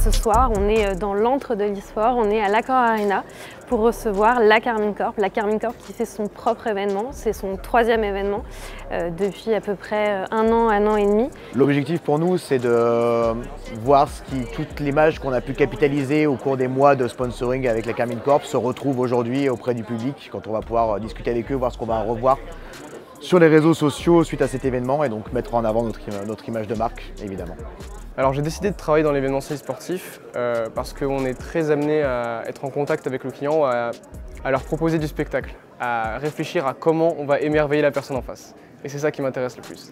Ce soir, on est dans l'antre de l'e-sport, on est à l'Accor Arena pour recevoir la Carmine Corp. La Carmine Corp qui fait son propre événement, c'est son 3e événement depuis à peu près un an et demi. L'objectif pour nous, c'est de voir toute l'image qu'on a pu capitaliser au cours des mois de sponsoring avec la Carmine Corp se retrouve aujourd'hui auprès du public quand on va pouvoir discuter avec eux, voir ce qu'on va en revoir sur les réseaux sociaux suite à cet événement et donc mettre en avant notre image de marque, évidemment. Alors j'ai décidé de travailler dans l'événementiel sportif parce qu'on est très amené à être en contact avec le client, à leur proposer du spectacle, à réfléchir à comment on va émerveiller la personne en face. Et c'est ça qui m'intéresse le plus.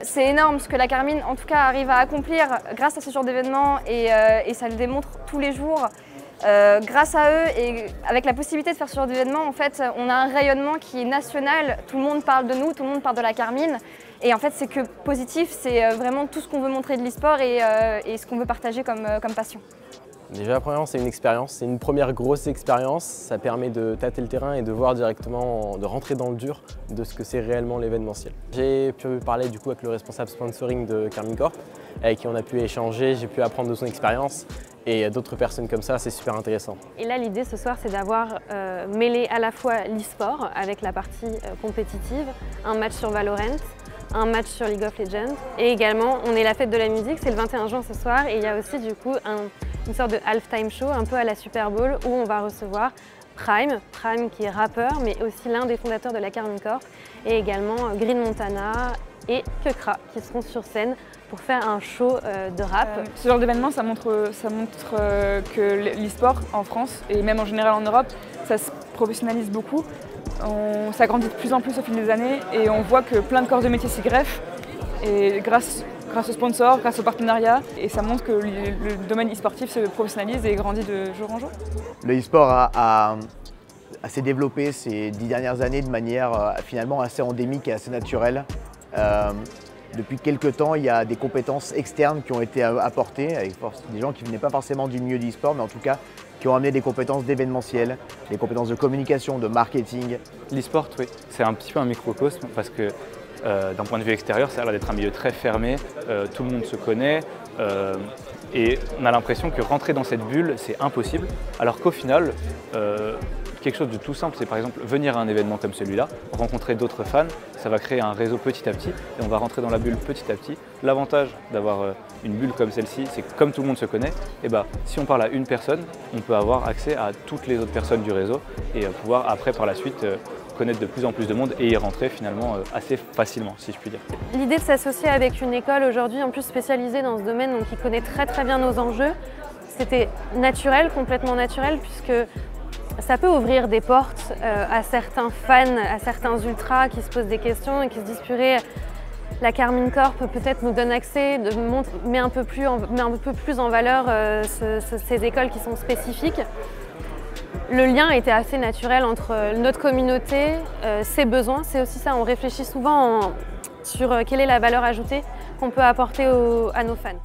C'est énorme ce que la Carmine en tout cas arrive à accomplir grâce à ce genre d'événements et ça le démontre tous les jours. Grâce à eux et avec la possibilité de faire ce genre d'événement, en fait, on a un rayonnement qui est national. Tout le monde parle de nous, tout le monde parle de la Carmine. Et en fait, c'est que positif, c'est vraiment tout ce qu'on veut montrer de l'e-sport et ce qu'on veut partager comme passion. Déjà, premièrement, c'est une expérience, c'est une première grosse expérience. Ça permet de tâter le terrain et de voir directement, de rentrer dans le dur de ce que c'est réellement l'événementiel. J'ai pu parler du coup avec le responsable sponsoring de Carmine Corp, avec qui on a pu échanger, j'ai pu apprendre de son expérience. Et d'autres personnes comme ça, c'est super intéressant. Et là, l'idée ce soir, c'est d'avoir mêlé à la fois l'e-sport avec la partie compétitive, un match sur Valorant, un match sur League of Legends. Et également, on est la fête de la musique, c'est le 21 juin ce soir. Et il y a aussi du coup une sorte de halftime show, un peu à la Super Bowl, où on va recevoir Prime qui est rappeur, mais aussi l'un des fondateurs de la Carmine Corp, et également Green Montana et Kekra qui seront sur scène pour faire un show de rap. Ce genre d'événement, ça montre que l'e-sport en France et même en général en Europe, ça se professionnalise beaucoup. Ça grandit de plus en plus au fil des années et on voit que plein de corps de métier s'y greffent et grâce aux sponsors, grâce aux partenariats, et ça montre que le domaine e-sportif se professionnalise et grandit de jour en jour. Le e-sport s'est développé ces 10 dernières années de manière finalement assez endémique et assez naturelle. Depuis quelques temps, il y a des compétences externes qui ont été apportées, avec des gens qui ne venaient pas forcément du milieu du e-sport, mais en tout cas qui ont amené des compétences d'événementiel, des compétences de communication, de marketing. L'e-sport, oui, c'est un petit peu un microcosme parce que d'un point de vue extérieur, ça a l'air d'être un milieu très fermé, tout le monde se connaît et on a l'impression que rentrer dans cette bulle, c'est impossible, alors qu'au final, quelque chose de tout simple, c'est par exemple venir à un événement comme celui-là, rencontrer d'autres fans, ça va créer un réseau petit à petit et on va rentrer dans la bulle petit à petit. L'avantage d'avoir une bulle comme celle-ci, c'est que comme tout le monde se connaît, et si on parle à une personne, on peut avoir accès à toutes les autres personnes du réseau et pouvoir après par la suite connaître de plus en plus de monde et y rentrer finalement assez facilement, si je puis dire. L'idée de s'associer avec une école aujourd'hui en plus spécialisée dans ce domaine, donc qui connaît très bien nos enjeux, c'était naturel, complètement naturel, puisque ça peut ouvrir des portes à certains fans, à certains ultras qui se posent des questions et qui se disent purée, la Carmine Corp peut-être nous donne accès, met un peu plus en valeur ces écoles qui sont spécifiques. Le lien était assez naturel entre notre communauté, ses besoins, c'est aussi ça, on réfléchit souvent sur quelle est la valeur ajoutée qu'on peut apporter à nos fans.